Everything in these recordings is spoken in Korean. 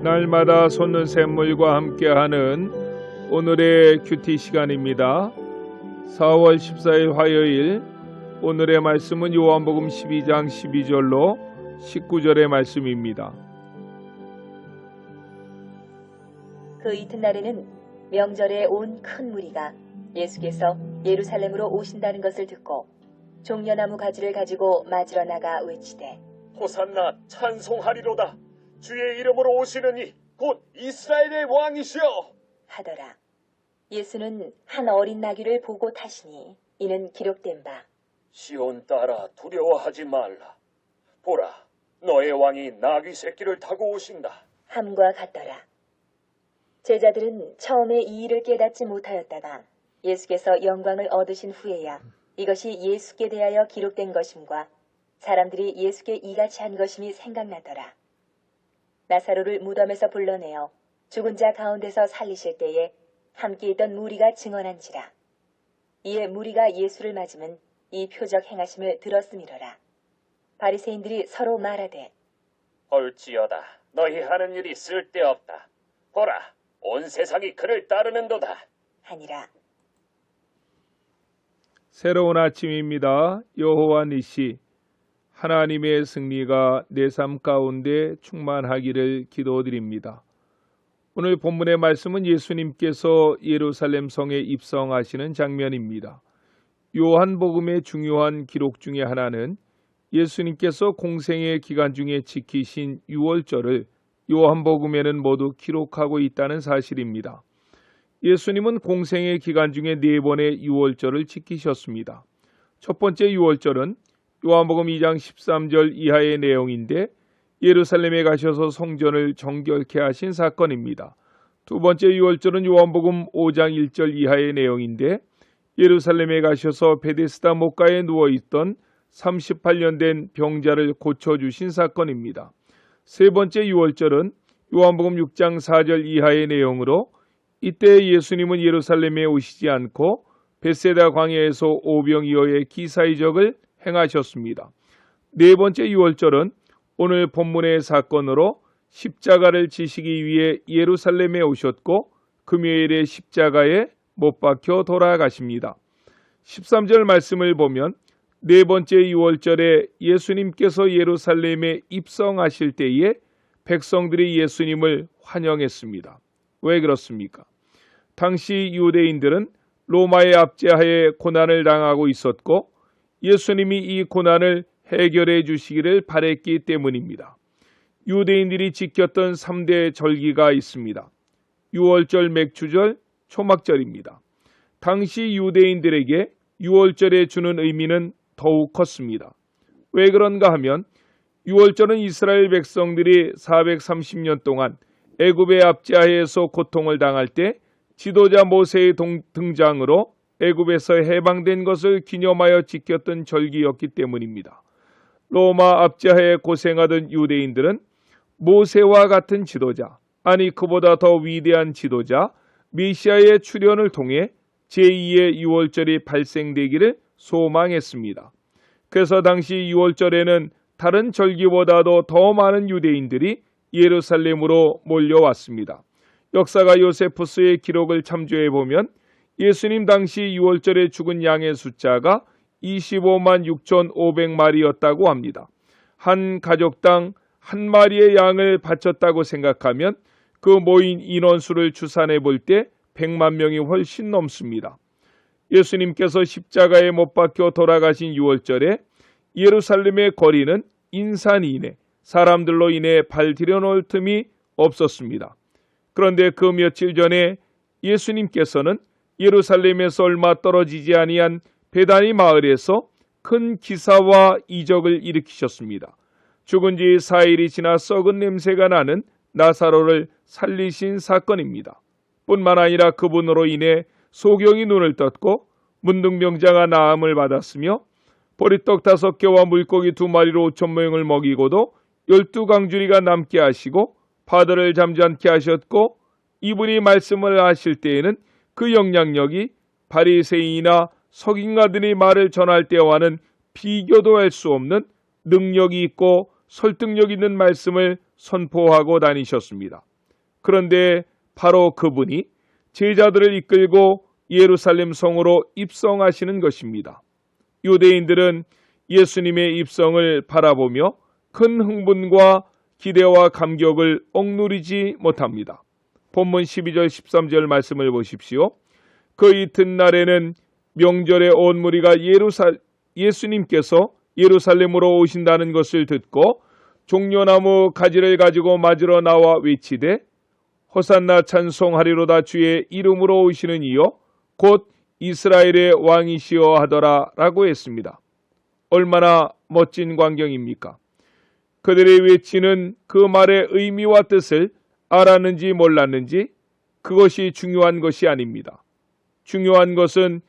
날마다 솟는 샘물과 함께하는 오늘의 큐티 시간입니다. 4월 14일 화요일, 오늘의 말씀은 요한복음 12장 12절로 19절의 말씀입니다. 그 이튿날에는 명절에 온 큰 무리가 예수께서 예루살렘으로 오신다는 것을 듣고 종려나무 가지를 가지고 맞으러 나가 외치되 호산나 찬송하리로다. 주의 이름으로 오시는 이 곧 이스라엘의 왕이시여 하더라. 예수는 한 어린 나귀를 보고 타시니 이는 기록된 바 시온 딸아 두려워하지 말라. 보라, 너의 왕이 나귀 새끼를 타고 오신다. 함과 같더라. 제자들은 처음에 이 일을 깨닫지 못하였다가 예수께서 영광을 얻으신 후에야 이것이 예수께 대하여 기록된 것임과 사람들이 예수께 이같이 한 것임이 생각나더라. 나사로를 무덤에서 불러내어 죽은 자 가운데서 살리실 때에 함께 있던 무리가 증언한지라. 이에 무리가 예수를 맞으면 이 표적 행하심을 들었음이러라. 바리새인들이 서로 말하되 헐지어다. 너희 하는 일이 쓸데없다. 보라, 온 세상이 그를 따르는도다 하니라. 새로운 아침입니다. 여호와 니시, 하나님의 승리가 내 삶 가운데 충만하기를 기도드립니다. 오늘 본문의 말씀은 예수님께서 예루살렘 성에 입성하시는 장면입니다. 요한복음의 중요한 기록 중에 하나는 예수님께서 공생의 기간 중에 지키신 유월절을 요한복음에는 모두 기록하고 있다는 사실입니다. 예수님은 공생의 기간 중에 4번의 유월절을 지키셨습니다. 첫 번째 유월절은 요한복음 2장 13절 이하의 내용인데 예루살렘에 가셔서 성전을 정결케 하신 사건입니다. 두 번째 유월절은 요한복음 5장 1절 이하의 내용인데 예루살렘에 가셔서 베데스다 목가에 누워있던 38년 된 병자를 고쳐주신 사건입니다. 세 번째 유월절은 요한복음 6장 4절 이하의 내용으로 이때 예수님은 예루살렘에 오시지 않고 벳세다 광야에서 오병이어의 기사이적을 행하셨습니다. 네 번째 유월절은 오늘 본문의 사건으로 십자가를 지시기 위해 예루살렘에 오셨고 금요일에 십자가에 못 박혀 돌아가십니다. 13절 말씀을 보면 네 번째 유월절에 예수님께서 예루살렘에 입성하실 때에 백성들이 예수님을 환영했습니다. 왜 그렇습니까? 당시 유대인들은 로마의 압제하에 고난을 당하고 있었고 예수님이 이 고난을 해결해 주시기를 바랬기 때문입니다. 유대인들이 지켰던 3대 절기가 있습니다. 유월절, 맥주절, 초막절입니다. 당시 유대인들에게 유월절에 주는 의미는 더욱 컸습니다. 왜 그런가 하면 유월절은 이스라엘 백성들이 430년 동안 애굽의 압제하에서 고통을 당할 때 지도자 모세의 등장으로 애굽에서 해방된 것을 기념하여 지켰던 절기였기 때문입니다. 로마 압제하에 고생하던 유대인들은 모세와 같은 지도자, 아니 그보다 더 위대한 지도자 메시아의 출현을 통해 제2의 유월절이 발생되기를 소망했습니다. 그래서 당시 유월절에는 다른 절기보다도 더 많은 유대인들이 예루살렘으로 몰려왔습니다. 역사가 요세푸스의 기록을 참조해 보면 예수님 당시 유월절에 죽은 양의 숫자가 25만 6,500마리였다고 합니다. 한 가족당 한 마리의 양을 바쳤다고 생각하면 그 모인 인원수를 추산해 볼 때 100만 명이 훨씬 넘습니다. 예수님께서 십자가에 못 박혀 돌아가신 유월절에 예루살렘의 거리는 인산이네, 사람들로 인해 발 들여놓을 틈이 없었습니다. 그런데 그 며칠 전에 예수님께서는 예루살렘에서 얼마 떨어지지 아니한 베다니 마을에서 큰 기사와 이적을 일으키셨습니다. 죽은 지 4일이 지나 썩은 냄새가 나는 나사로를 살리신 사건입니다. 뿐만 아니라 그분으로 인해 소경이 눈을 떴고 문둥병자가 나음을 받았으며 보리떡 5개와 물고기 2마리로 5,000명을 먹이고도 12강주리가 남게 하시고 파도를 잠잠케 하셨고 이분이 말씀을 하실 때에는 그 영향력이 바리새인이나 석인가들이 말을 전할 때와는 비교도 할 수 없는 능력이 있고 설득력 있는 말씀을 선포하고 다니셨습니다. 그런데 바로 그분이 제자들을 이끌고 예루살렘 성으로 입성하시는 것입니다. 유대인들은 예수님의 입성을 바라보며 큰 흥분과 기대와 감격을 억누르지 못합니다. 본문 12절 13절 말씀을 보십시오. 그 이튿날에는 명절에 온 무리가 예수님께서 예루살렘으로 오신다는 것을 듣고 종려나무 가지를 가지고 맞으러 나와 외치되 호산나 찬송하리로다 주의 이름으로 오시는 이여 곧 이스라엘의 왕이시여 하더라 라고 했습니다. 얼마나 멋진 광경입니까? 그들의 외치는 그 말의 의미와 뜻을 알았는지 몰랐는지 그것이 중요한 것이 아닙니다. 중요한 것은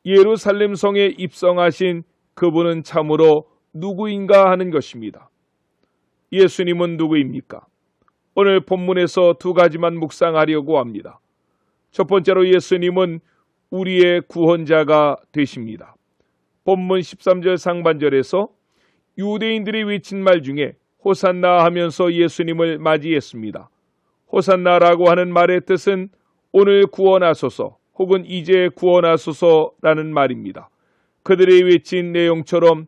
예루살렘 성에 입성하신 그분은 참으로 누구인가 하는 것입니다. 예수님은 누구입니까? 오늘 본문에서 두 가지만 묵상하려고 합니다. 첫 번째로 예수님은 우리의 구원자가 되십니다. 본문 13절 상반절에서 유대인들이 외친 말 중에 호산나 하면서 예수님을 맞이했습니다. 호산나라고 하는 말의 뜻은 오늘 구원하소서 혹은 이제 구원하소서라는 말입니다. 그들이 외친 내용처럼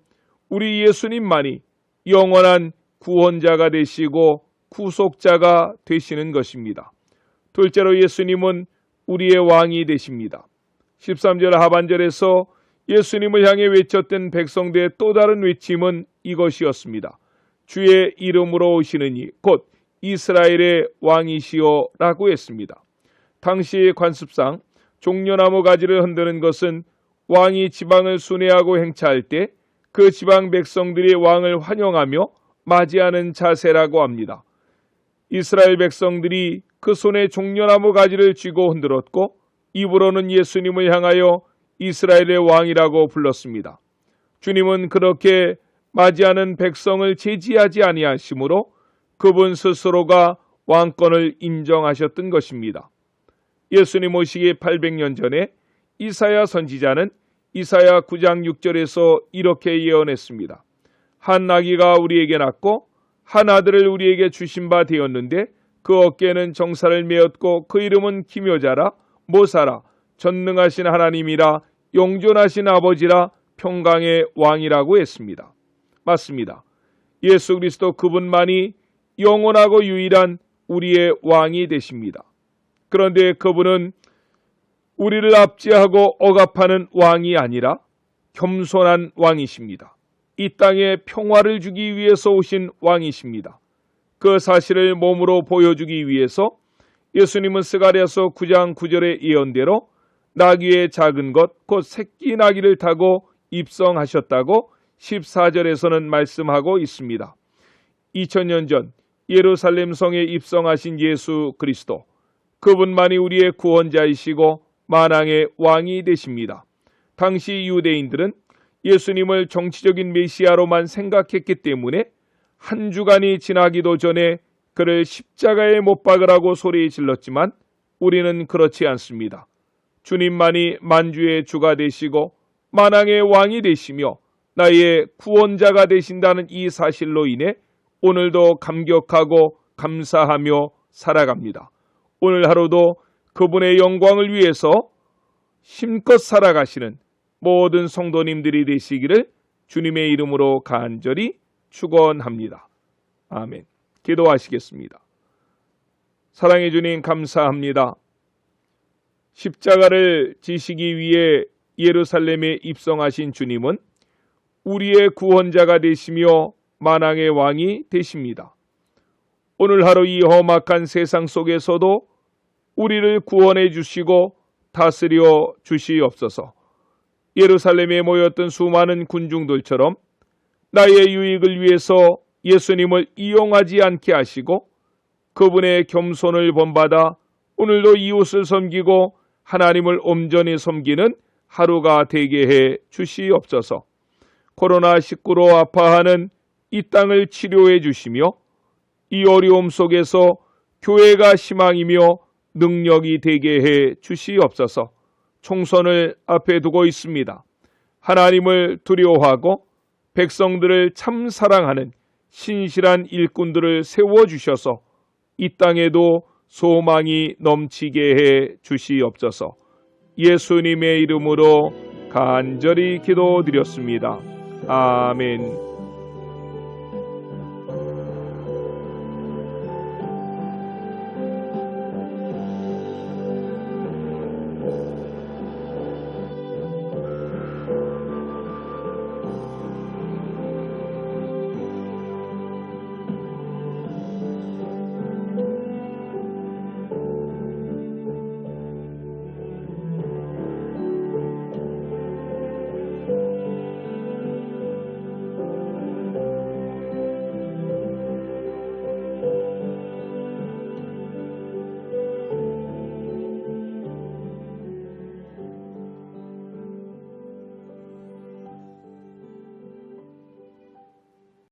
우리 예수님만이 영원한 구원자가 되시고 구속자가 되시는 것입니다. 둘째로 예수님은 우리의 왕이 되십니다. 13절 하반절에서 예수님을 향해 외쳤던 백성들의 또 다른 외침은 이것이었습니다. 주의 이름으로 오시느니 곧 이스라엘의 왕이시여 라고 했습니다. 당시 관습상 종려나무 가지를 흔드는 것은 왕이 지방을 순회하고 행차할 때 그 지방 백성들이 왕을 환영하며 맞이하는 자세라고 합니다. 이스라엘 백성들이 그 손에 종려나무 가지를 쥐고 흔들었고 입으로는 예수님을 향하여 이스라엘의 왕이라고 불렀습니다. 주님은 그렇게 맞이하는 백성을 제지하지 아니하시므로 그분 스스로가 왕권을 인정하셨던 것입니다. 예수님 오시기 800년 전에 이사야 선지자는 이사야 9장 6절에서 이렇게 예언했습니다. 한 아기가 우리에게 낳고 한 아들을 우리에게 주신 바 되었는데 그 어깨에는 정사를 메었고 그 이름은 기묘자라 모사라 전능하신 하나님이라 영존하신 아버지라 평강의 왕이라고 했습니다. 맞습니다. 예수 그리스도 그분만이 영원하고 유일한 우리의 왕이 되십니다. 그런데 그분은 우리를 압제하고 억압하는 왕이 아니라 겸손한 왕이십니다. 이 땅에 평화를 주기 위해서 오신 왕이십니다. 그 사실을 몸으로 보여주기 위해서 예수님은 스가랴서 9장 9절의 예언대로 나귀의 작은 것 곧 새끼 나귀를 타고 입성하셨다고 14절에서는 말씀하고 있습니다. 2000년 전 예루살렘 성에 입성하신 예수 그리스도, 그분만이 우리의 구원자이시고 만왕의 왕이 되십니다. 당시 유대인들은 예수님을 정치적인 메시아로만 생각했기 때문에 한 주간이 지나기도 전에 그를 십자가에 못 박으라고 소리 질렀지만 우리는 그렇지 않습니다. 주님만이 만주의 주가 되시고 만왕의 왕이 되시며 나의 구원자가 되신다는 이 사실로 인해 오늘도 감격하고 감사하며 살아갑니다. 오늘 하루도 그분의 영광을 위해서 힘껏 살아가시는 모든 성도님들이 되시기를 주님의 이름으로 간절히 축원합니다. 아멘. 기도하시겠습니다. 사랑해 주님 감사합니다. 십자가를 지시기 위해 예루살렘에 입성하신 주님은 우리의 구원자가 되시며 만왕의 왕이 되십니다. 오늘 하루 이 험악한 세상 속에서도 우리를 구원해 주시고 다스려 주시옵소서. 예루살렘에 모였던 수많은 군중들처럼 나의 유익을 위해서 예수님을 이용하지 않게 하시고 그분의 겸손을 본받아 오늘도 이웃을 섬기고 하나님을 온전히 섬기는 하루가 되게 해 주시옵소서. 코로나19로 아파하는 이 땅을 치료해 주시며 이 어려움 속에서 교회가 희망이며 능력이 되게 해 주시옵소서. 총선을 앞에 두고 있습니다. 하나님을 두려워하고 백성들을 참 사랑하는 신실한 일꾼들을 세워주셔서 이 땅에도 소망이 넘치게 해 주시옵소서. 예수님의 이름으로 간절히 기도드렸습니다. 아멘.